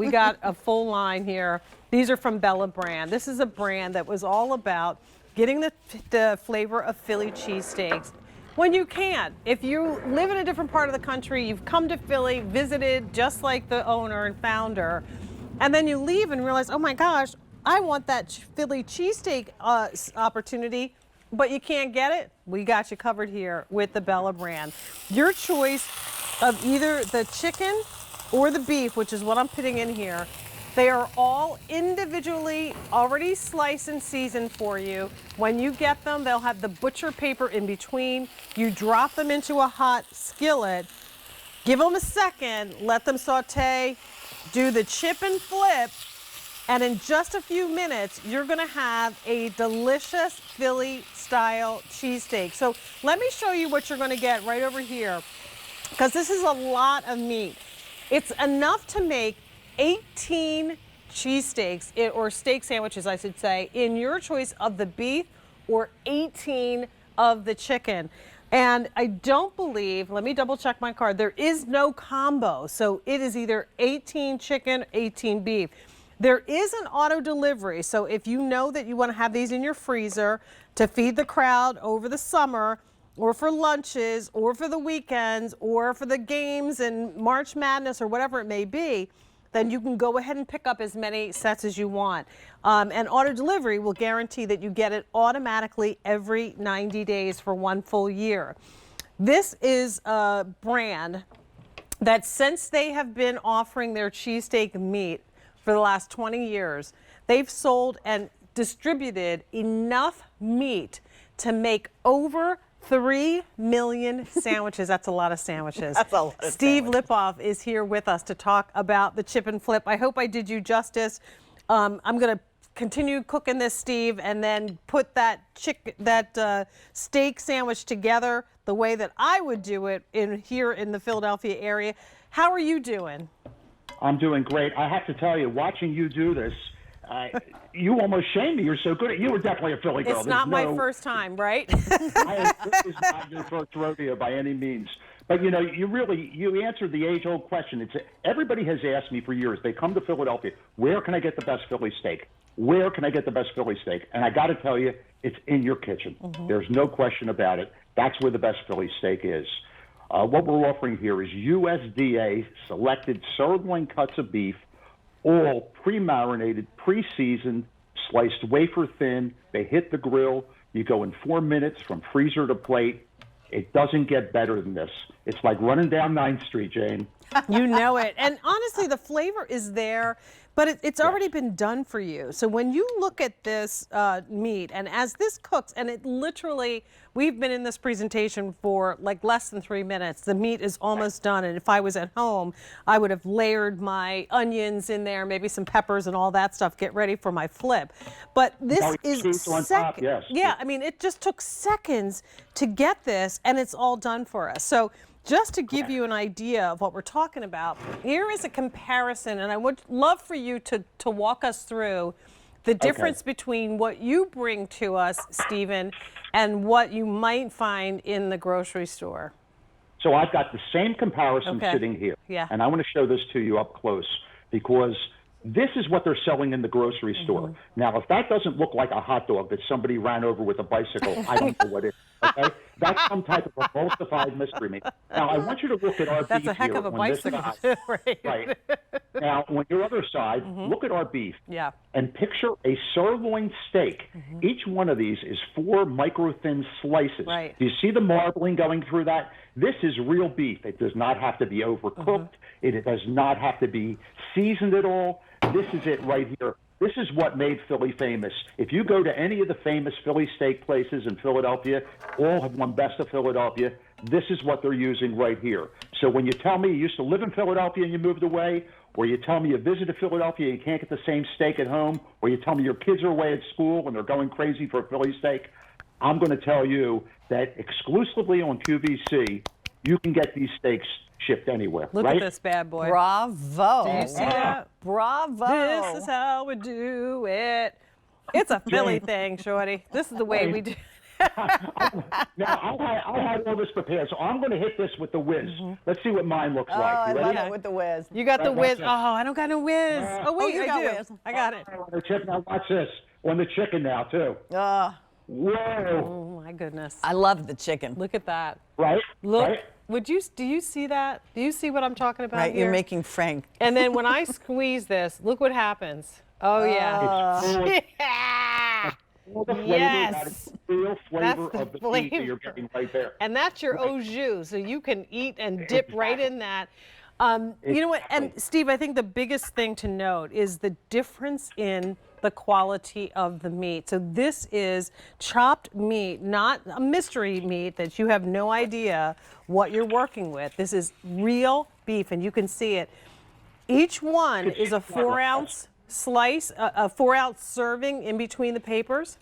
we got a full line here. These are from Bella brand. This is a brand that was all about getting the flavor of Philly cheesesteaks when you can. If you live in a different part of the country, you've come to Philly, visited just like the owner and founder, and then you leave and realize, oh my gosh, I want that Philly cheesesteak opportunity, but you can't get it. We got you covered here with the Bella brand. Your choice of either the chicken or the beef, which is what I'm putting in here. They are all individually already sliced and seasoned for you. When you get them, they'll have the butcher paper in between. You drop them into a hot skillet, give them a second, let them saute, do the chip and flip, and in just a few minutes, you're gonna have a delicious Philly style cheesesteak. So let me show you what you're gonna get right over here, because this is a lot of meat. It's enough to make 18 cheesesteaks, or steak sandwiches, I should say, in your choice of the beef or 18 of the chicken. And I don't believe, let me double check my card, there is no combo. So it is either 18 chicken, 18 beef. There is an auto delivery. So if you know that you want to have these in your freezer to feed the crowd over the summer, or for lunches, or for the weekends, or for the games and March Madness, or whatever it may be, then you can go ahead and pick up as many sets as you want. And auto delivery will guarantee that you get it automatically every 90 days for one full year. This is a brand that, since they have been offering their cheesesteak meat for the last 20 years, they've sold and distributed enough meat to make over 3 million sandwiches. That's a lot of sandwiches. That's a lot of Steve sandwiches. Lipoff is here with us to talk about the chip and flip. I hope I did you justice. I'm going to continue cooking this, Steve, and then put that steak sandwich together the way that I would do it here in the Philadelphia area. How are you doing? I'm doing great. I have to tell you, watching you do this, you almost shamed me. You're so good at it. You were definitely a Philly girl. It's not my first time, right? This is not your first rodeo by any means. But, you answered the age-old question. Everybody has asked me for years. They come to Philadelphia, where can I get the best Philly steak? Where can I get the best Philly steak? And I got to tell you, it's in your kitchen. Mm-hmm. There's no question about it. That's where the best Philly steak is. What we're offering here is USDA selected sirloin cuts of beef, all pre-marinated, pre-seasoned, sliced wafer thin. They hit the grill. You go in 4 minutes from freezer to plate. It doesn't get better than this. It's like running down 9th Street, Jane. You know it. And honestly, the flavor is there, but it's already been done for you. So when you look at this meat, and as this cooks, and it literally, we've been in this presentation for like less than 3 minutes. The meat is almost done. And if I was at home, I would have layered my onions in there, maybe some peppers and all that stuff, get ready for my flip. But this is second. Yes. Yeah, I mean, it just took seconds to get this, and it's all done for us. So just to give you an idea of what we're talking about, here is a comparison, and I would love for you to walk us through the difference between what you bring to us, Stephen, and what you might find in the grocery store. So I've got the same comparison sitting here. Yeah. And I want to show this to you up close, because this is what they're selling in the grocery store. Mm-hmm. Now, if that doesn't look like a hot dog that somebody ran over with a bicycle, I don't know what it is. Okay? That's some type of emulsified mystery meat. Now, I want you to look at our That's beef a heck here of a on this bicycle, side. right? Right. Now, on your other side, look at our beef. Yeah. And picture a sirloin steak. Each one of these is 4 micro-thin slices. Right. Do you see the marbling going through that? This is real beef. It does not have to be overcooked. It does not have to be seasoned at all. This is it right here. This is what made Philly famous. If you go to any of the famous Philly steak places in Philadelphia, all have won Best of Philadelphia. This is what they're using right here. So when you tell me you used to live in Philadelphia and you moved away, or you tell me you visited Philadelphia and you can't get the same steak at home, or you tell me your kids are away at school and they're going crazy for a Philly steak, I'm going to tell you that exclusively on QVC, you can get these steaks shipped anywhere. Look right? at this bad boy. Bravo. Do you see that? Bravo. This is how we do it. It's a Philly thing, Shorty. This is the way we do it. Now, I had all this prepared, so I'm going to hit this with the whiz. Let's see what mine looks Oh, like. I You love ready? it with the whiz. You got the Right, whiz. right. Oh, I don't got no whiz. Oh, wait, you I got do. whiz. I got it. On the chicken, now watch this. On the chicken now, too. Whoa. Oh, my goodness. I love the chicken. Look at that. Right? Look. Right? Do you see that? Do you see what I'm talking about Right, here? you're making Frank. And then when I squeeze this, look what happens. Oh, yeah. It's full of Yeah. all the flavor. Yes. That is the real flavor That's the of the meat that you're flavor. getting right there. And that's your au jus, so you can eat and dip right in that. You know what? And Steve, I think the biggest thing to note is the difference in the quality of the meat. So this is chopped meat, not a mystery meat that you have no idea what you're working with. This is real beef, and you can see it. Each one is a 4-ounce slice, a 4-ounce serving in between the papers.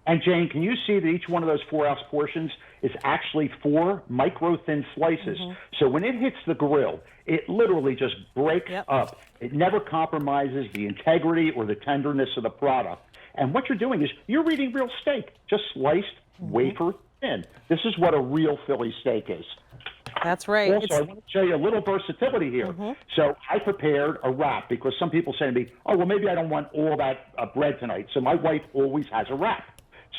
And Jane, can you see that each one of those 4-ounce portions is actually 4 micro-thin slices? So when it hits the grill, it literally just breaks up. It never compromises the integrity or the tenderness of the product. And what you're doing is you're eating real steak, just sliced wafer thin. This is what a real Philly steak is. That's right. Also, I want to show you a little versatility here. So I prepared a wrap because some people say to me, oh, well, maybe I don't want all that bread tonight. So my wife always has a wrap.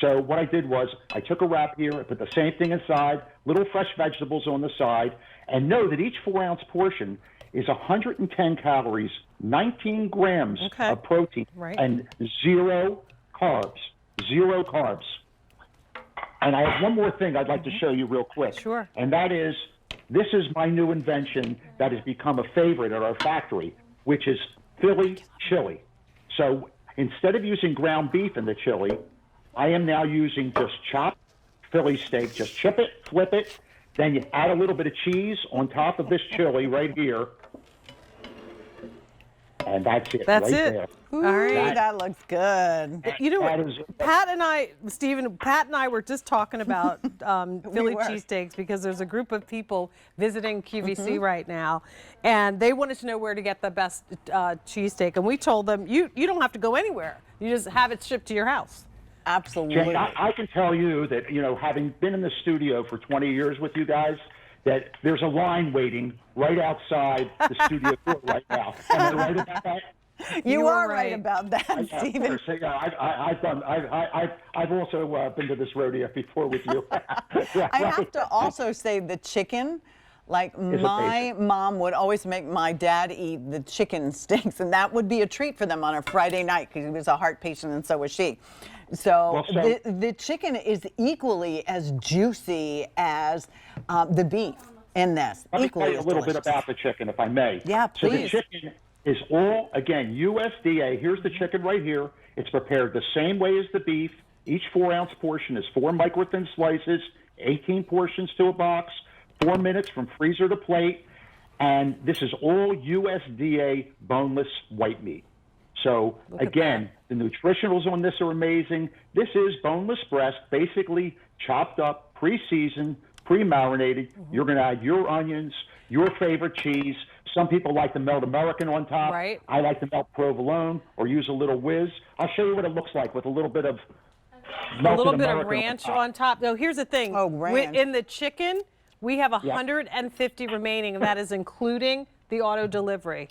So what I did was I took a wrap here, I put the same thing inside, little fresh vegetables on the side, and know that each 4-ounce portion is 110 calories, 19 grams of protein, and 0 carbs. 0 carbs. And I have one more thing I'd like to show you real quick. Sure. And that is, this is my new invention that has become a favorite at our factory, which is Philly chili. So instead of using ground beef in the chili, I am now using just chopped Philly steak. Just chip it, flip it, then you add a little bit of cheese on top of this chili right here. And that's it. That's right it. There. Ooh, All right. that looks good. You know That what? is- Pat and I, Stephen, Pat and I were just talking about Philly were. cheesesteaks because there's a group of people visiting QVC right now, and they wanted to know where to get the best cheesesteak. And we told them, you don't have to go anywhere. You just have it shipped to your house. Absolutely. Jane, I can tell you that, having been in the studio for 20 years with you guys, that there's a line waiting right outside the studio door right now. Am I right about that? You are are right right. about that, Yeah, of Stephen. course. Yeah, I've also been to this rodeo before with you. Yeah, I right. have to also say the chicken, like my amazing. mom would always make my dad eat the chicken steaks, and that would be a treat for them on a Friday night because he was a heart patient and so was she. So, Well, the chicken is equally as juicy as the beef in this. Let me tell Equally you a as little bit delicious. about the chicken, if I may. Yeah, So the please. chicken is all, again, USDA. Here's the chicken right here. It's prepared the same way as the beef. Each 4-ounce portion is 4 micro-thin slices, 18 portions to a box, 4 minutes from freezer to plate. And this is all USDA boneless white meat. So, again, the nutritionals on this are amazing. This is boneless breast, basically chopped up, pre-seasoned, pre-marinated. You're going to add your onions, your favorite cheese. Some people like to melt American on top. Right. I like to melt provolone or use a little whiz. I'll show you what it looks like with a little bit of melted A little bit of American ranch on top. No, here's the thing. Oh, ranch. In the chicken, we have 150 remaining, and that is including the auto delivery.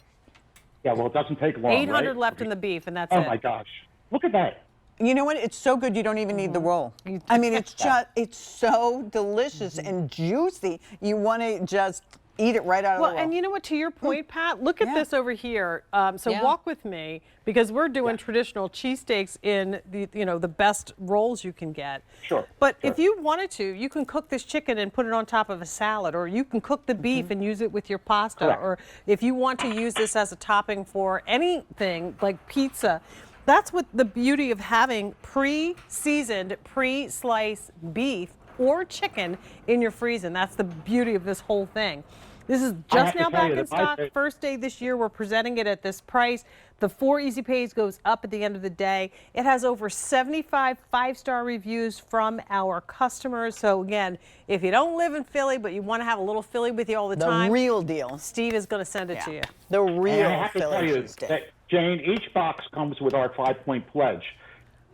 Yeah, well, it doesn't take long, 800 right? left in the beef, and that's Oh, it. my gosh. Look at that. You know what? It's so good you don't even need the roll. I mean, it's so delicious and juicy. You want to just eat it right out of the Well, roll. and you know what? To your point, Pat, look at Yeah. this over here. So Yeah. walk with me because we're doing traditional cheesesteaks in the best rolls you can get. Sure, But sure. if you wanted to, you can cook this chicken and put it on top of a salad, or you can cook the beef and use it with your pasta, Correct. or if you want to use this as a topping for anything like pizza. That's what the beauty of having pre-seasoned, pre-sliced beef or chicken in your freezer. That's the beauty of this whole thing. This is I have just to now tell back you in that my stock. fa- First day this year, we're presenting it at this price. The 4 Easy Pays goes up at the end of the day. It has over 75 5-star reviews from our customers. So again, if you don't live in Philly, but you want to have a little Philly with you all the the time, real deal. Steve is going to send it to you. The And real I have to tell Philly you cheesesteak. that, Jane, each box comes with our 5-point pledge.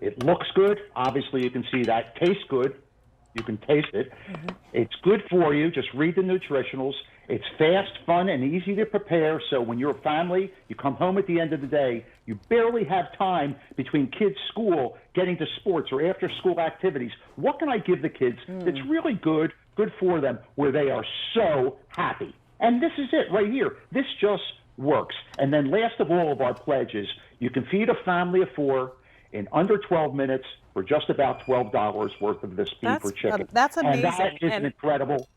It looks good. Obviously, you can see that. Tastes good. You can taste it. It's good for you. Just read the nutritionals. It's fast, fun, and easy to prepare. So when you're a family, you come home at the end of the day, you barely have time between kids' school, getting to sports or after school activities. What can I give the kids that's really good for them, where they are so happy? And this is it right here. This just works. And then last of all of our pledges, you can feed a family of 4 in under 12 minutes for just about $12 worth of this beef or chicken. That's amazing. And that is an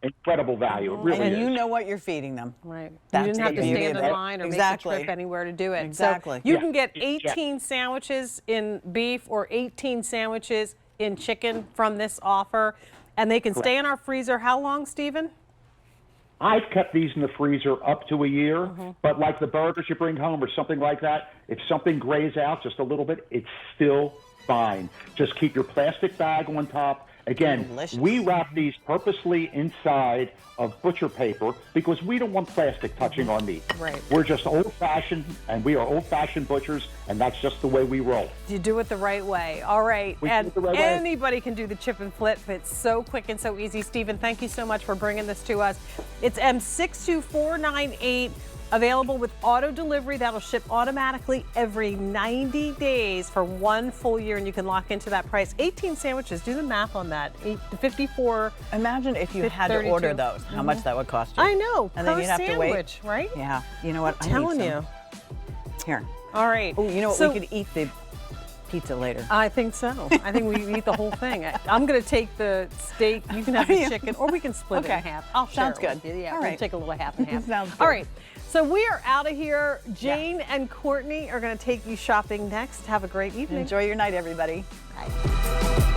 incredible value. It really And is. you know what you're feeding them. Right. That's You didn't have to the beauty stand of in it. line or Exactly. make a trip anywhere to do it. Exactly. So you Yeah. can get Yeah. 18 sandwiches in beef or 18 sandwiches in chicken from this offer. And they can stay in our freezer how long, Stephen? I've kept these in the freezer up to a year, but like the burgers you bring home or something like that, if something grays out just a little bit, it's still fine. Just keep your plastic bag on top. Again, Delicious. we wrap these purposely inside of butcher paper because we don't want plastic touching our meat. Right. We're just old-fashioned, and we are old-fashioned butchers, and that's just the way we roll. You do it the right way. All right. We do And it the right way. anybody can do the chip and flip. It's so quick and so easy. Stephen, thank you so much for bringing this to us. It's M62498. Available with auto delivery. That'll ship automatically every 90 days for 1 full year, and you can lock into that price. 18 sandwiches. Do the math on that. 54. Imagine if you had to 32. order those, how much that would cost you. I know. And per then you'd have to sandwich, wait. right? Yeah. You know what? I'm telling you. Here. All right. Oh, you know what? So- We could eat the pizza later. I think so. I think we eat the whole thing. I'm going to take the steak. You can have the chicken, or we can split it in Okay. half. I'll share Sounds it with good. you. Yeah, All we'll right. take a little half and half. Sounds All good. right. So we are out of here. Jane and Courtney are going to take you shopping next. Have a great evening. Enjoy your night, everybody. Bye.